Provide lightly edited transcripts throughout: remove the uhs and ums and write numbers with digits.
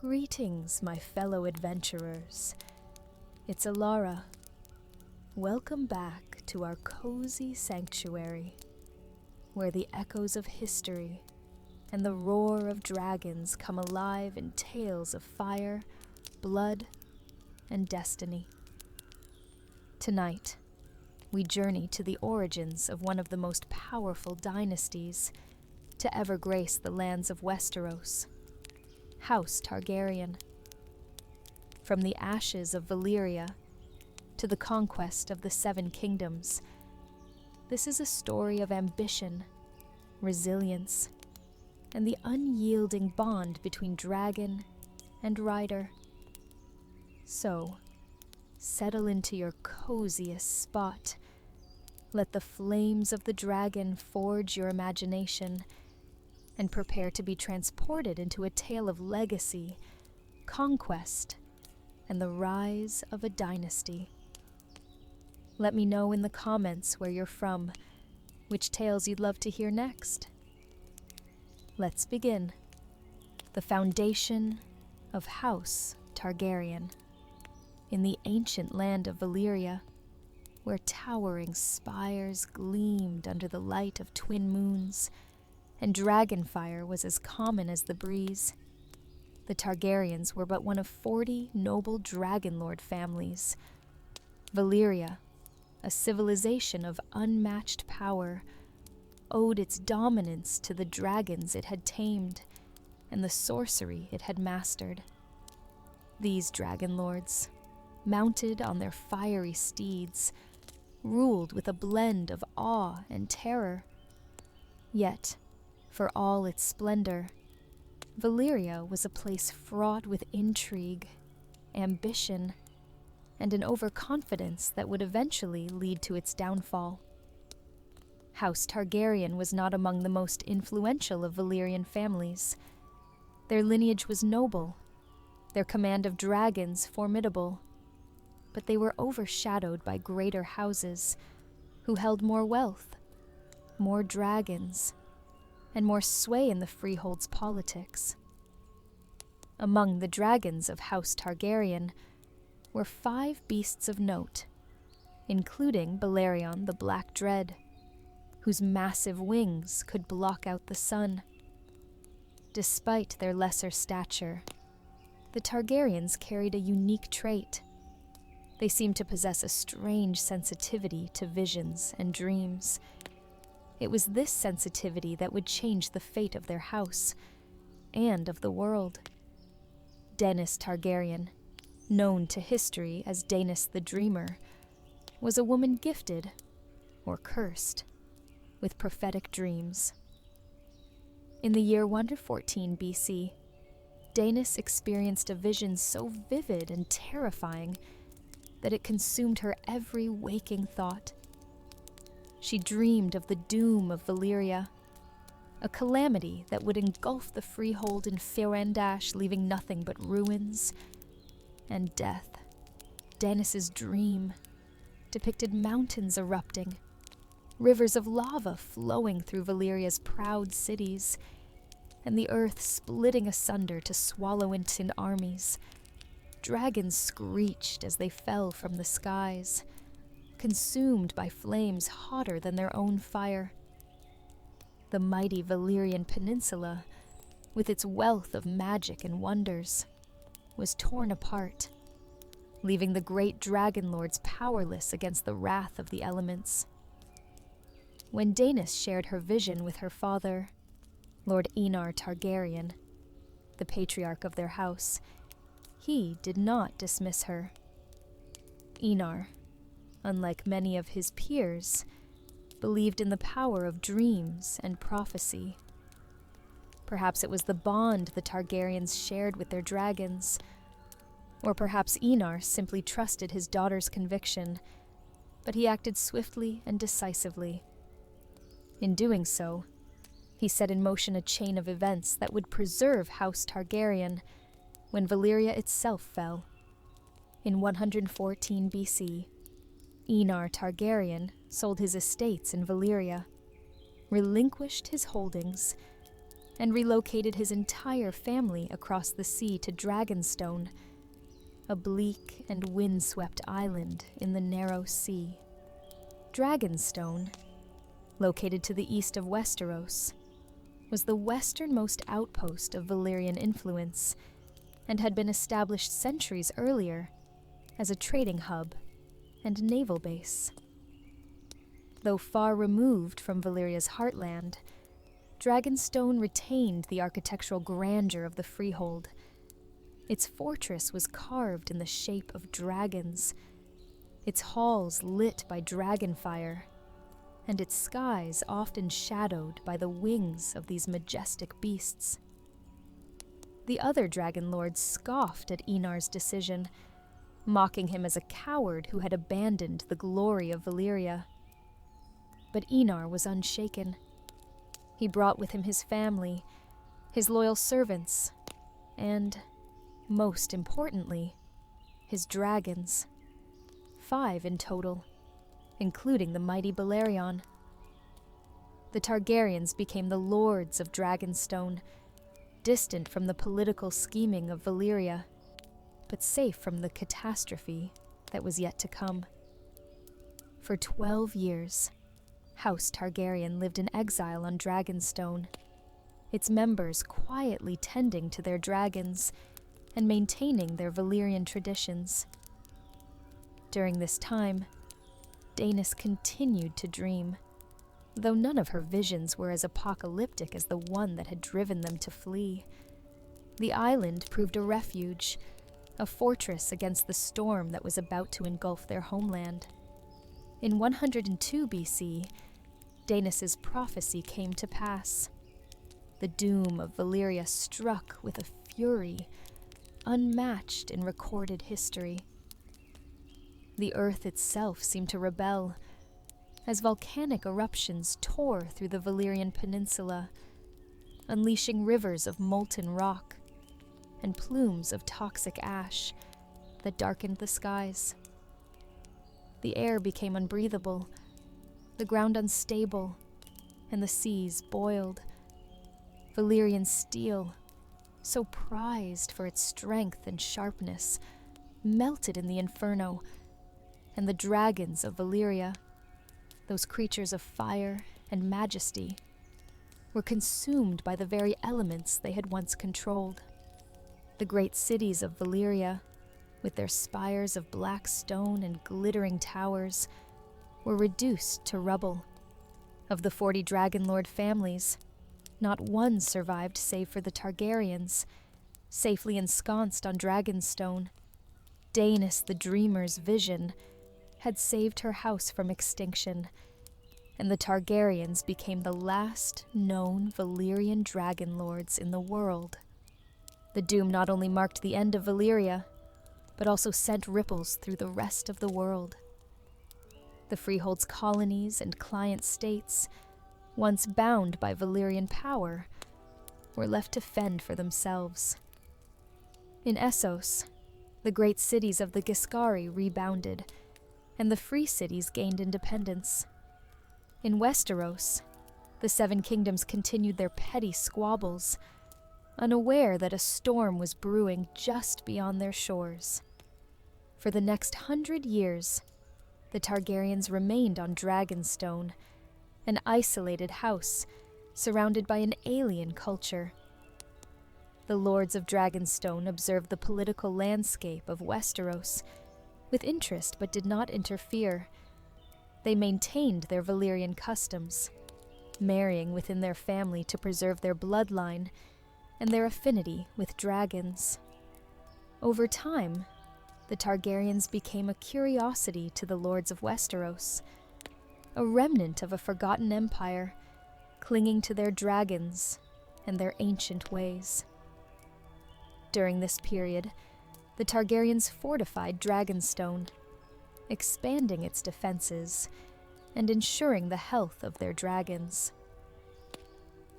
Greetings, my fellow adventurers. It's Elara. Welcome back to our cozy sanctuary, where the echoes of history and the roar of dragons come alive in tales of fire, blood, and destiny. Tonight, we journey to the origins of one of the most powerful dynasties to ever grace the lands of Westeros, House Targaryen. From the ashes of Valyria to the conquest of the Seven Kingdoms, this is a story of ambition, resilience, and the unyielding bond between dragon and rider. So, settle into your coziest spot. Let the flames of the dragon forge your imagination, and prepare to be transported into a tale of legacy, conquest, and the rise of a dynasty. Let me know in the comments where you're from, which tales you'd love to hear next. Let's begin. The foundation of House Targaryen. In the ancient land of Valyria, where towering spires gleamed under the light of twin moons, and dragonfire was as common as the breeze, the Targaryens were but one of 40 noble Dragonlord families. Valyria, a civilization of unmatched power, owed its dominance to the dragons it had tamed and the sorcery it had mastered. These Dragonlords, mounted on their fiery steeds, ruled with a blend of awe and terror. Yet, for all its splendor, Valyria was a place fraught with intrigue, ambition, and an overconfidence that would eventually lead to its downfall. House Targaryen was not among the most influential of Valyrian families. Their lineage was noble, their command of dragons formidable, but they were overshadowed by greater houses who held more wealth, more dragons, and more sway in the freehold's politics. Among the dragons of House Targaryen were 5 beasts of note, including Balerion the Black Dread, whose massive wings could block out the sun. Despite their lesser stature, the Targaryens carried a unique trait. They seemed to possess a strange sensitivity to visions and dreams. It was this sensitivity that would change the fate of their house and of the world. Daenerys Targaryen, known to history as Daenerys the Dreamer, was a woman gifted, or cursed, with prophetic dreams. In the year 114 BC, Daenerys experienced a vision so vivid and terrifying that it consumed her every waking thought. She dreamed of the doom of Valyria, a calamity that would engulf the freehold in Firendash, leaving nothing but ruins and death. Daenerys' dream depicted mountains erupting, rivers of lava flowing through Valyria's proud cities, and the earth splitting asunder to swallow into armies. Dragons screeched as they fell from the skies, consumed by flames hotter than their own fire. The mighty Valyrian peninsula, with its wealth of magic and wonders, was torn apart, leaving the great Dragonlords powerless against the wrath of the elements. When Daenerys shared her vision with her father, Lord Enar Targaryen, the patriarch of their house, he did not dismiss her. Enar, unlike many of his peers, believed in the power of dreams and prophecy. Perhaps it was the bond the Targaryens shared with their dragons, or perhaps Enar simply trusted his daughter's conviction, but he acted swiftly and decisively. In doing so, he set in motion a chain of events that would preserve House Targaryen when Valyria itself fell. In 114 BC, Enar Targaryen sold his estates in Valyria, relinquished his holdings, and relocated his entire family across the sea to Dragonstone, a bleak and windswept island in the narrow sea. Dragonstone, located to the east of Westeros, was the westernmost outpost of Valyrian influence and had been established centuries earlier as a trading hub and naval base. Though far removed from Valyria's heartland, Dragonstone retained the architectural grandeur of the freehold. Its fortress was carved in the shape of dragons, its halls lit by dragonfire, and its skies often shadowed by the wings of these majestic beasts. The other Dragonlords scoffed at Enar's decision, mocking him as a coward who had abandoned the glory of Valyria. But Enar was unshaken. He brought with him his family, his loyal servants, and, most importantly, his dragons. 5 in total, including the mighty Balerion. The Targaryens became the lords of Dragonstone, distant from the political scheming of Valyria, but safe from the catastrophe that was yet to come. For 12 years, House Targaryen lived in exile on Dragonstone, its members quietly tending to their dragons and maintaining their Valyrian traditions. During this time, Daenerys continued to dream, though none of her visions were as apocalyptic as the one that had driven them to flee. The island proved a refuge, a fortress against the storm that was about to engulf their homeland. In 102 BC, Daenerys' prophecy came to pass. The doom of Valyria struck with a fury unmatched in recorded history. The earth itself seemed to rebel, as volcanic eruptions tore through the Valyrian peninsula, unleashing rivers of molten rock and plumes of toxic ash that darkened the skies. The air became unbreathable, the ground unstable, and the seas boiled. Valyrian steel, so prized for its strength and sharpness, melted in the inferno, and the dragons of Valyria, those creatures of fire and majesty, were consumed by the very elements they had once controlled. The great cities of Valyria, with their spires of black stone and glittering towers, were reduced to rubble. Of the 40 Dragonlord families, not one survived save for the Targaryens, safely ensconced on Dragonstone. Daenerys the Dreamer's vision had saved her house from extinction, and the Targaryens became the last known Valyrian Dragonlords in the world. The doom not only marked the end of Valyria, but also sent ripples through the rest of the world. The Freehold's colonies and client states, once bound by Valyrian power, were left to fend for themselves. In Essos, the great cities of the Giscari rebounded, and the free cities gained independence. In Westeros, the 7 kingdoms continued their petty squabbles, unaware that a storm was brewing just beyond their shores. For the next 100 years, the Targaryens remained on Dragonstone, an isolated house surrounded by an alien culture. The Lords of Dragonstone observed the political landscape of Westeros with interest but did not interfere. They maintained their Valyrian customs, marrying within their family to preserve their bloodline and their affinity with dragons. Over time, the Targaryens became a curiosity to the Lords of Westeros, a remnant of a forgotten empire, clinging to their dragons and their ancient ways. During this period, the Targaryens fortified Dragonstone, expanding its defenses and ensuring the health of their dragons.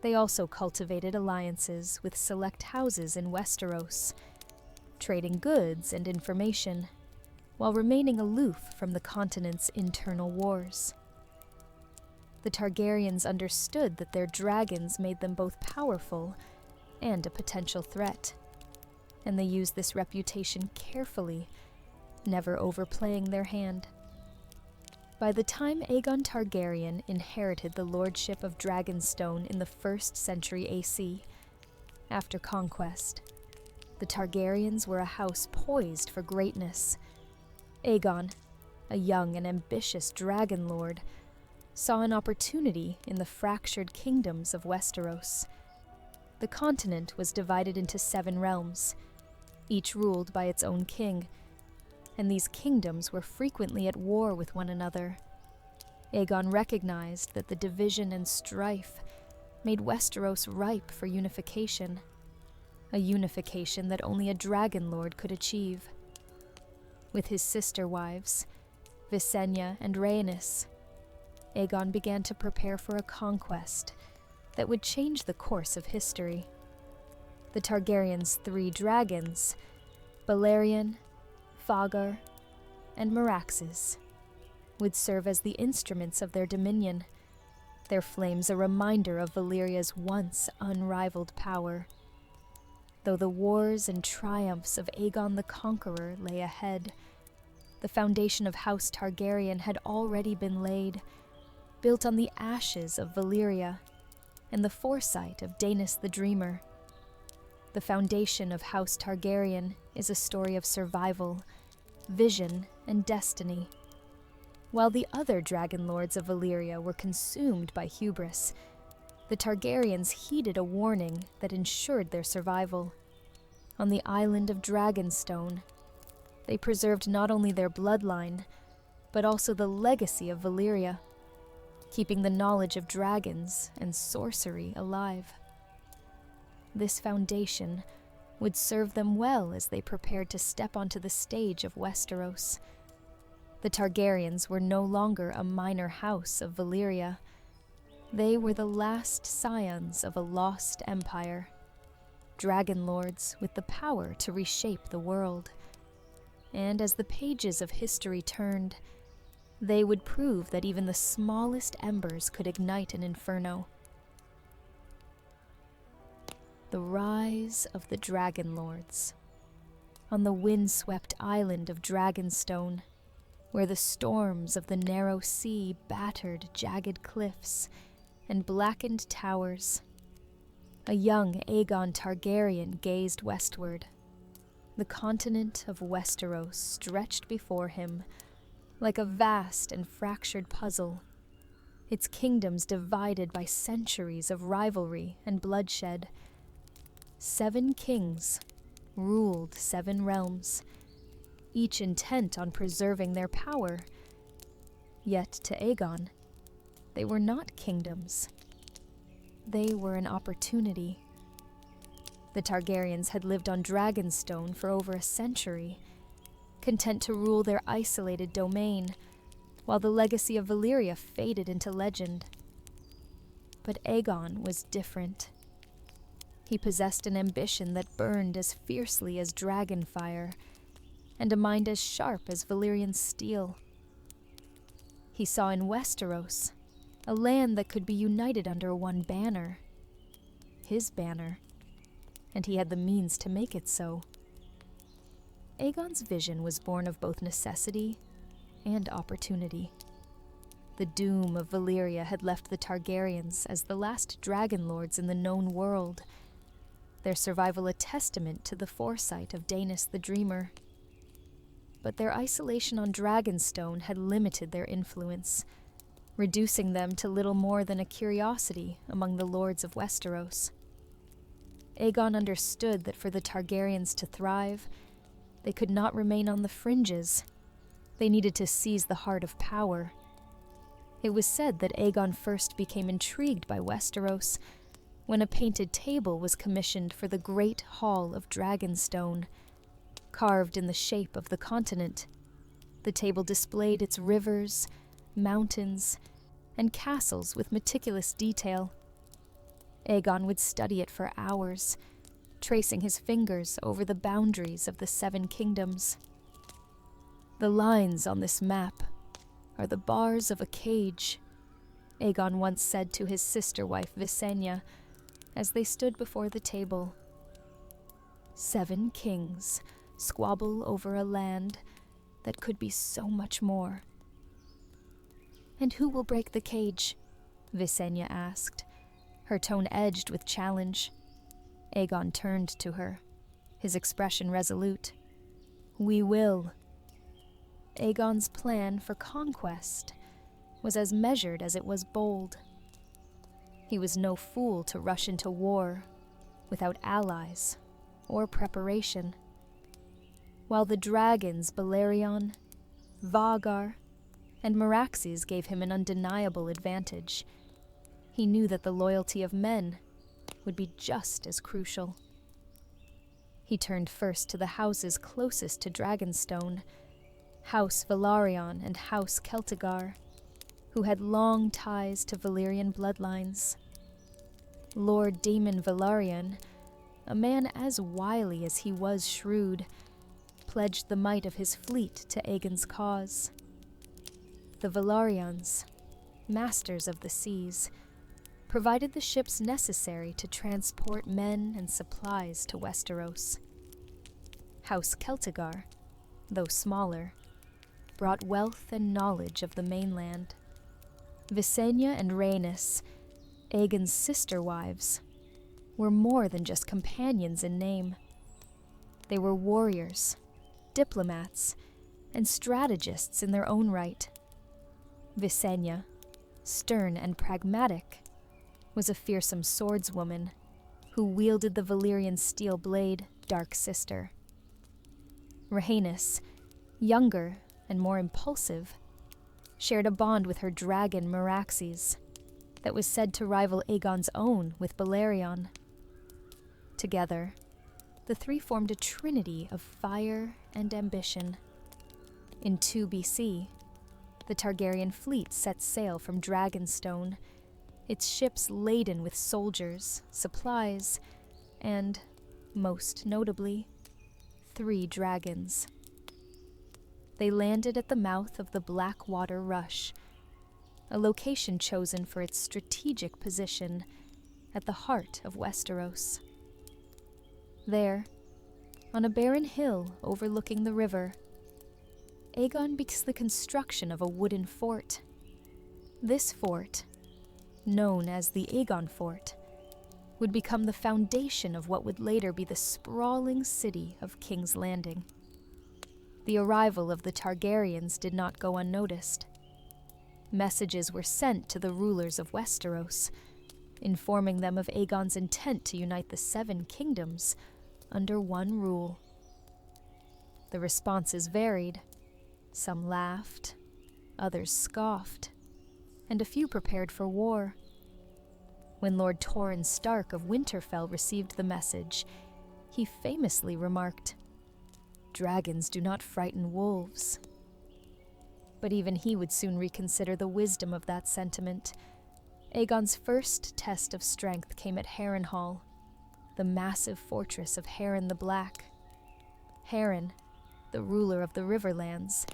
They also cultivated alliances with select houses in Westeros, trading goods and information, while remaining aloof from the continent's internal wars. The Targaryens understood that their dragons made them both powerful and a potential threat, and they used this reputation carefully, never overplaying their hand. By the time Aegon Targaryen inherited the lordship of Dragonstone in the 1st century AC, after conquest, the Targaryens were a house poised for greatness. Aegon, a young and ambitious Dragonlord, saw an opportunity in the fractured kingdoms of Westeros. The continent was divided into 7 realms, each ruled by its own king, and these kingdoms were frequently at war with one another. Aegon recognized that the division and strife made Westeros ripe for unification, a unification that only a Dragonlord could achieve. With his sister wives, Visenya and Rhaenys, Aegon began to prepare for a conquest that would change the course of history. The Targaryens' 3 dragons, Balerion, Vhagar, and Meraxes, would serve as the instruments of their dominion, their flames a reminder of Valyria's once unrivaled power. Though the wars and triumphs of Aegon the Conqueror lay ahead, the foundation of House Targaryen had already been laid, built on the ashes of Valyria and the foresight of Daenerys the Dreamer. The foundation of House Targaryen is a story of survival, vision, and destiny. While the other Dragonlords of Valyria were consumed by hubris, the Targaryens heeded a warning that ensured their survival. On the island of Dragonstone, they preserved not only their bloodline, but also the legacy of Valyria, keeping the knowledge of dragons and sorcery alive. This foundation would serve them well as they prepared to step onto the stage of Westeros. The Targaryens were no longer a minor house of Valyria. They were the last scions of a lost empire, Dragonlords with the power to reshape the world. And as the pages of history turned, they would prove that even the smallest embers could ignite an inferno. The rise of the Dragonlords. On the windswept island of Dragonstone, where the storms of the narrow sea battered jagged cliffs and blackened towers, a young Aegon Targaryen gazed westward. The continent of Westeros stretched before him like a vast and fractured puzzle, its kingdoms divided by centuries of rivalry and bloodshed. 7 kings ruled 7 realms, each intent on preserving their power. Yet to Aegon, they were not kingdoms. They were an opportunity. The Targaryens had lived on Dragonstone for over a century, content to rule their isolated domain, while the legacy of Valyria faded into legend. But Aegon was different. He possessed an ambition that burned as fiercely as dragon fire, and a mind as sharp as Valyrian steel. He saw in Westeros a land that could be united under one banner, his banner, and he had the means to make it so. Aegon's vision was born of both necessity and opportunity. The doom of Valyria had left the Targaryens as the last Dragonlords in the known world, their survival a testament to the foresight of Daenerys the Dreamer. But their isolation on Dragonstone had limited their influence, reducing them to little more than a curiosity among the lords of Westeros. Aegon understood that for the Targaryens to thrive, they could not remain on the fringes. They needed to seize the heart of power. It was said that Aegon first became intrigued by Westeros when a painted table was commissioned for the Great Hall of Dragonstone. Carved in the shape of the continent, the table displayed its rivers, mountains, and castles with meticulous detail. Aegon would study it for hours, tracing his fingers over the boundaries of the 7 kingdoms. The lines on this map are the bars of a cage. Aegon once said to his sister wife Visenya as they stood before the table. 7 kings squabble over a land that could be so much more. And who will break the cage? Visenya asked, her tone edged with challenge. Aegon turned to her, his expression resolute. We will. Aegon's plan for conquest was as measured as it was bold. He was no fool to rush into war without allies or preparation. While the dragons Balerion, Vhagar, and Meraxes gave him an undeniable advantage, he knew that the loyalty of men would be just as crucial. He turned first to the houses closest to Dragonstone, House Velaryon and House Celtigar, who had long ties to Valyrian bloodlines. Lord Daemon Velaryon, a man as wily as he was shrewd, pledged the might of his fleet to Aegon's cause. The Velaryons, masters of the seas, provided the ships necessary to transport men and supplies to Westeros. House Celtigar, though smaller, brought wealth and knowledge of the mainland. Visenya and Rhaenys, Aegon's sister wives, were more than just companions in name. They were warriors, diplomats, and strategists in their own right. Visenya, stern and pragmatic, was a fearsome swordswoman who wielded the Valyrian steel blade, Dark Sister. Rhaenys, younger and more impulsive, shared a bond with her dragon Meraxes that was said to rival Aegon's own with Balerion. Together, the three formed a trinity of fire and ambition. In 2 BC, the Targaryen fleet set sail from Dragonstone, its ships laden with soldiers, supplies, and, most notably, 3 dragons. They landed at the mouth of the Blackwater Rush, a location chosen for its strategic position at the heart of Westeros. There, on a barren hill overlooking the river, Aegon began the construction of a wooden fort. This fort, known as the Aegon Fort, would become the foundation of what would later be the sprawling city of King's Landing. The arrival of the Targaryens did not go unnoticed. Messages were sent to the rulers of Westeros, informing them of Aegon's intent to unite the 7 kingdoms under one rule. The responses varied. Some laughed, others scoffed, and a few prepared for war. When Lord Torrhen Stark of Winterfell received the message, he famously remarked, "Dragons do not frighten wolves." But even he would soon reconsider the wisdom of that sentiment. Aegon's first test of strength came at Harrenhal, the massive fortress of Harren the Black. Harren, the ruler of the Riverlands,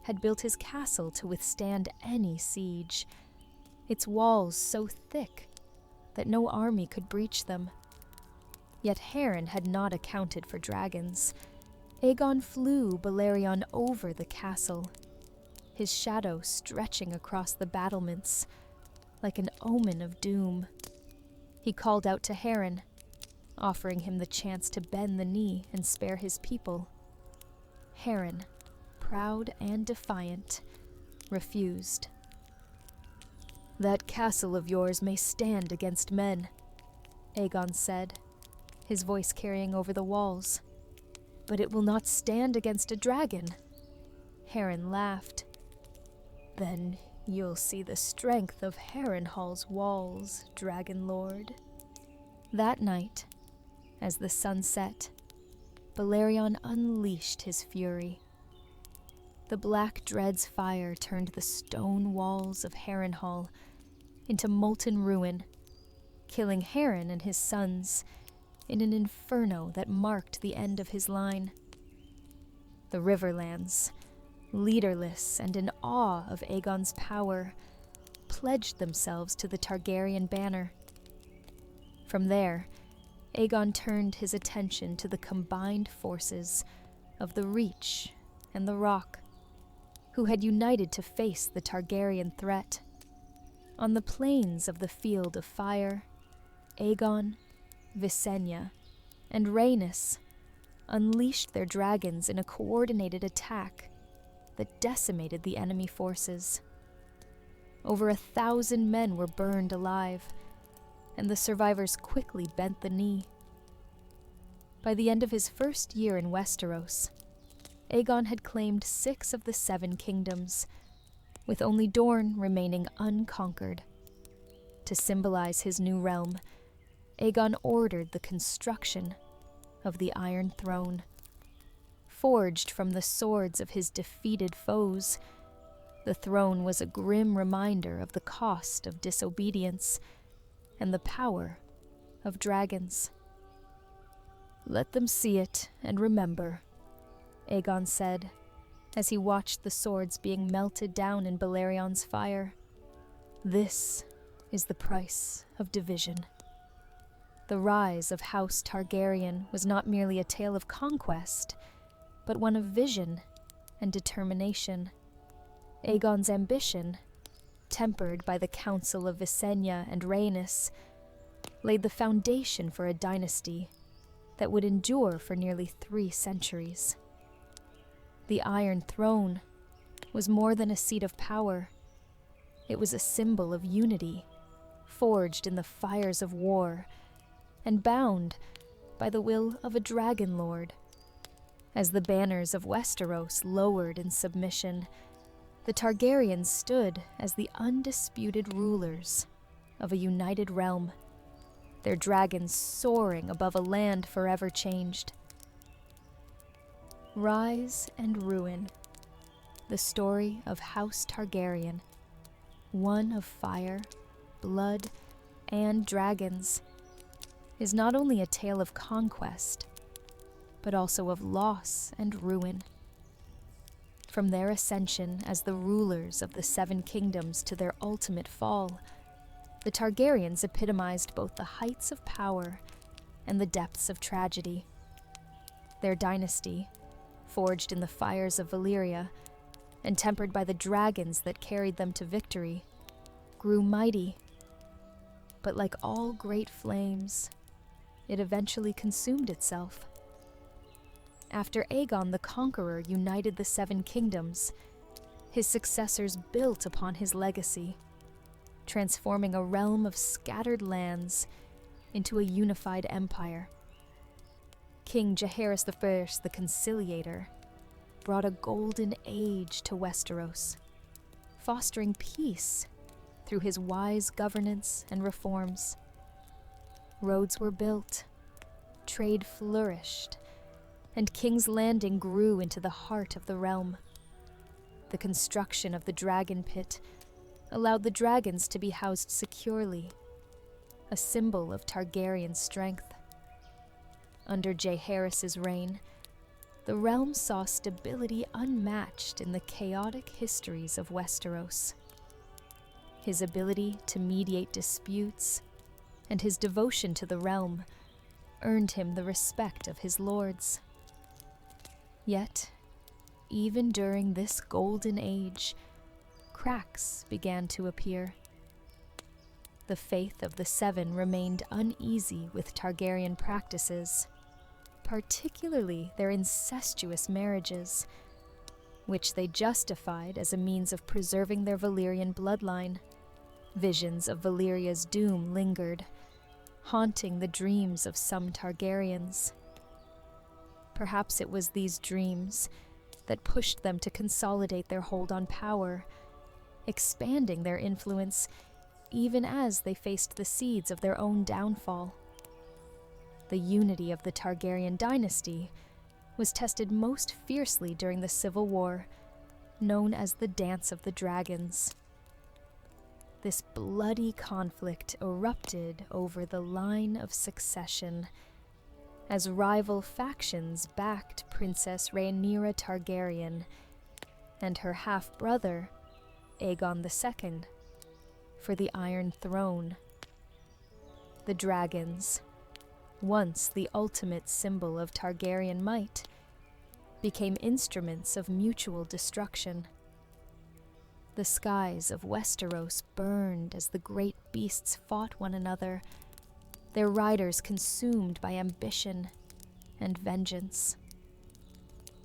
had built his castle to withstand any siege, its walls so thick that no army could breach them. Yet Harren had not accounted for dragons. Aegon flew Balerion over the castle, his shadow stretching across the battlements like an omen of doom. He called out to Harren, offering him the chance to bend the knee and spare his people. Harren, proud and defiant, refused. "That castle of yours may stand against men," Aegon said, his voice carrying over the walls. "But it will not stand against a dragon." Harren laughed. "Then you'll see the strength of Harrenhal's walls, Dragonlord." That night, as the sun set, Balerion unleashed his fury. The Black Dread's fire turned the stone walls of Harrenhal into molten ruin, killing Harren and his sons in an inferno that marked the end of his line. The Riverlands, leaderless and in awe of Aegon's power, pledged themselves to the Targaryen banner. From there, Aegon turned his attention to the combined forces of the Reach and the Rock, who had united to face the Targaryen threat. On the plains of the Field of Fire, Aegon, Visenya, and Rhaenys unleashed their dragons in a coordinated attack that decimated the enemy forces. Over 1,000 men were burned alive, and the survivors quickly bent the knee. By the end of his first year in Westeros, Aegon had claimed 6 of the 7 kingdoms, with only Dorne remaining unconquered. To symbolize his new realm, Aegon ordered the construction of the Iron Throne. Forged from the swords of his defeated foes, the throne was a grim reminder of the cost of disobedience and the power of dragons. "Let them see it and remember," Aegon said, as he watched the swords being melted down in Balerion's fire. "This is the price of division." The rise of House Targaryen was not merely a tale of conquest, but one of vision and determination. Aegon's ambition, tempered by the counsel of Visenya and Rhaenys, laid the foundation for a dynasty that would endure for nearly 3 centuries. The Iron Throne was more than a seat of power. It was a symbol of unity, forged in the fires of war, and bound by the will of a Dragonlord. As the banners of Westeros lowered in submission, the Targaryens stood as the undisputed rulers of a united realm, their dragons soaring above a land forever changed. Rise and Ruin, the story of House Targaryen, one of fire, blood, and dragons, is not only a tale of conquest, but also of loss and ruin. From their ascension as the rulers of the 7 kingdoms to their ultimate fall, the Targaryens epitomized both the heights of power and the depths of tragedy. Their dynasty, forged in the fires of Valyria and tempered by the dragons that carried them to victory, grew mighty. But like all great flames, it eventually consumed itself. After Aegon the Conqueror united the 7 kingdoms, his successors built upon his legacy, transforming a realm of scattered lands into a unified empire. King Jaehaerys I, the Conciliator, brought a golden age to Westeros, fostering peace through his wise governance and reforms. Roads were built, trade flourished, and King's Landing grew into the heart of the realm. The construction of the dragon pit allowed the dragons to be housed securely, a symbol of Targaryen strength. Under Jaehaerys' reign, the realm saw stability unmatched in the chaotic histories of Westeros. His ability to mediate disputes and his devotion to the realm earned him the respect of his lords. Yet, even during this golden age, cracks began to appear. The faith of the 7 remained uneasy with Targaryen practices, particularly their incestuous marriages, which they justified as a means of preserving their Valyrian bloodline. Visions of Valyria's doom lingered, haunting the dreams of some Targaryens. Perhaps it was these dreams that pushed them to consolidate their hold on power, expanding their influence even as they faced the seeds of their own downfall. The unity of the Targaryen dynasty was tested most fiercely during the Civil War, known as the Dance of the Dragons. This bloody conflict erupted over the line of succession, as rival factions backed Princess Rhaenyra Targaryen and her half-brother, Aegon II. for the Iron Throne. The dragons, once the ultimate symbol of Targaryen might, became instruments of mutual destruction. The skies of Westeros burned as the great beasts fought one another, their riders consumed by ambition and vengeance.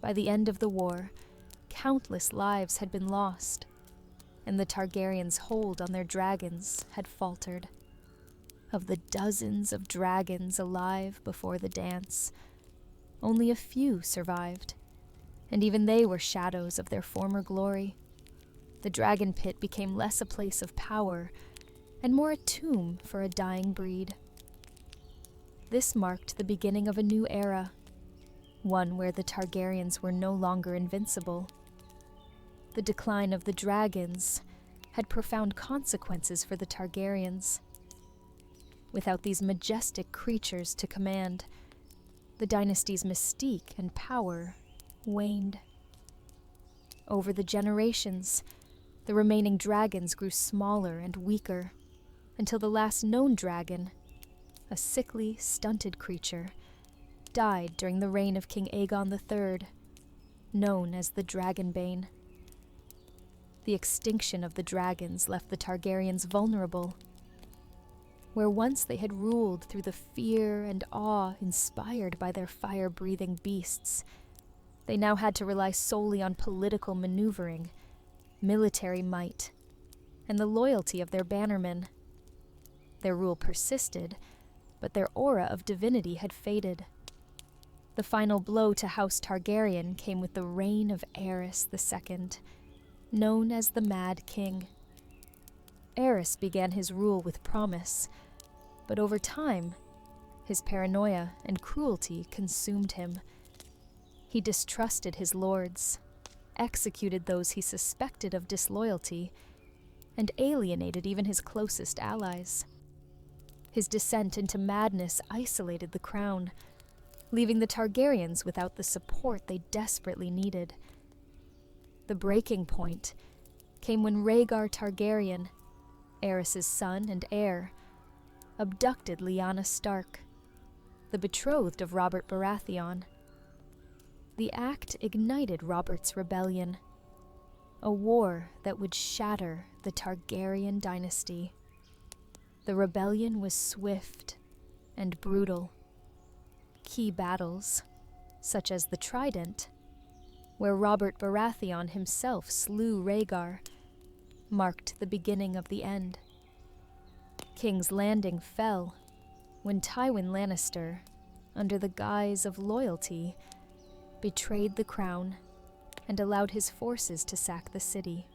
By the end of the war, countless lives had been lost, and the Targaryens' hold on their dragons had faltered. Of the dozens of dragons alive before the dance, only a few survived, and even they were shadows of their former glory. The dragon pit became less a place of power and more a tomb for a dying breed. This marked the beginning of a new era, one where the Targaryens were no longer invincible. The decline of the dragons had profound consequences for the Targaryens. Without these majestic creatures to command, the dynasty's mystique and power waned. Over the generations, the remaining dragons grew smaller and weaker, until the last known dragon, a sickly, stunted creature, died during the reign of King Aegon III, known as the Dragonbane. The extinction of the dragons left the Targaryens vulnerable. Where once they had ruled through the fear and awe inspired by their fire-breathing beasts, they now had to rely solely on political maneuvering, military might, and the loyalty of their bannermen. Their rule persisted, but their aura of divinity had faded. The final blow to House Targaryen came with the reign of Aerys II, known as the Mad King. Aerys began his rule with promise, but over time, his paranoia and cruelty consumed him. He distrusted his lords, executed those he suspected of disloyalty, and alienated even his closest allies. His descent into madness isolated the crown, leaving the Targaryens without the support they desperately needed. The breaking point came when Rhaegar Targaryen, Aerys' son and heir, abducted Lyanna Stark, the betrothed of Robert Baratheon. The act ignited Robert's rebellion, a war that would shatter the Targaryen dynasty. The rebellion was swift and brutal. Key battles, such as the Trident, where Robert Baratheon himself slew Rhaegar, marked the beginning of the end. King's Landing fell when Tywin Lannister, under the guise of loyalty, betrayed the crown and allowed his forces to sack the city.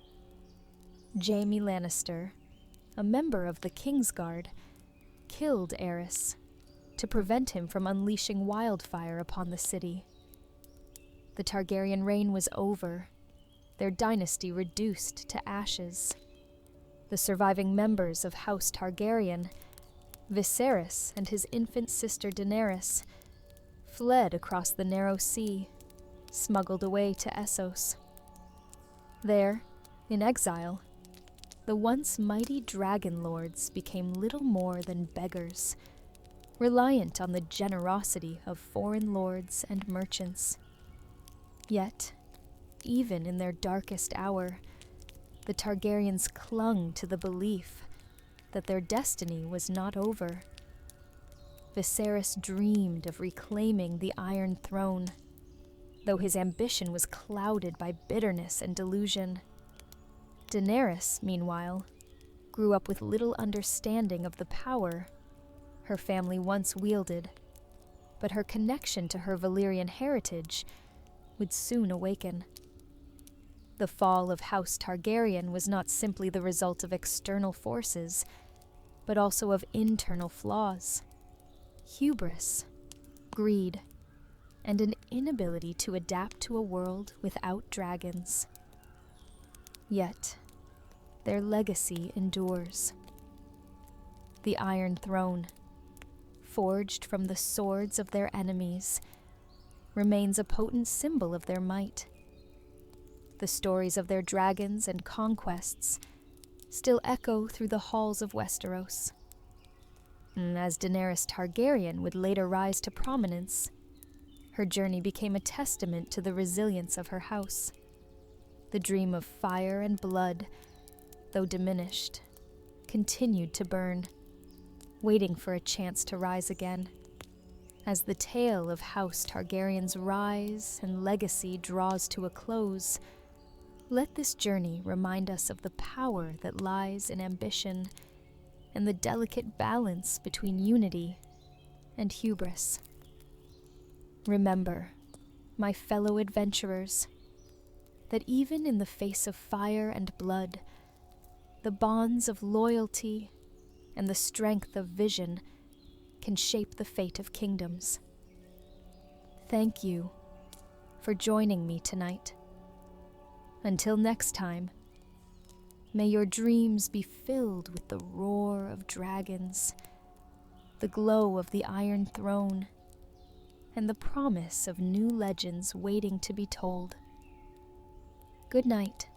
Jaime Lannister, a member of the Kingsguard, killed Aerys to prevent him from unleashing wildfire upon the city. The Targaryen reign was over, their dynasty reduced to ashes. The surviving members of House Targaryen, Viserys and his infant sister Daenerys, fled across the narrow sea, smuggled away to Essos. There, in exile, the once mighty Dragonlords became little more than beggars, reliant on the generosity of foreign lords and merchants. Yet, even in their darkest hour, the Targaryens clung to the belief that their destiny was not over. Viserys dreamed of reclaiming the Iron Throne, though his ambition was clouded by bitterness and delusion. Daenerys, meanwhile, grew up with little understanding of the power her family once wielded, but her connection to her Valyrian heritage would soon awaken. The fall of House Targaryen was not simply the result of external forces, but also of internal flaws: hubris, greed, and an inability to adapt to a world without dragons. Yet, their legacy endures. The Iron Throne, forged from the swords of their enemies, remains a potent symbol of their might. The stories of their dragons and conquests, still echo through the halls of Westeros. As Daenerys Targaryen would later rise to prominence, her journey became a testament to the resilience of her house. The dream of fire and blood, though diminished, continued to burn, waiting for a chance to rise again. As the tale of House Targaryen's rise and legacy draws to a close, let this journey remind us of the power that lies in ambition and the delicate balance between unity and hubris. Remember, my fellow adventurers, that even in the face of fire and blood, the bonds of loyalty and the strength of vision can shape the fate of kingdoms. Thank you for joining me tonight. Until next time, may your dreams be filled with the roar of dragons, the glow of the Iron Throne, and the promise of new legends waiting to be told. Good night.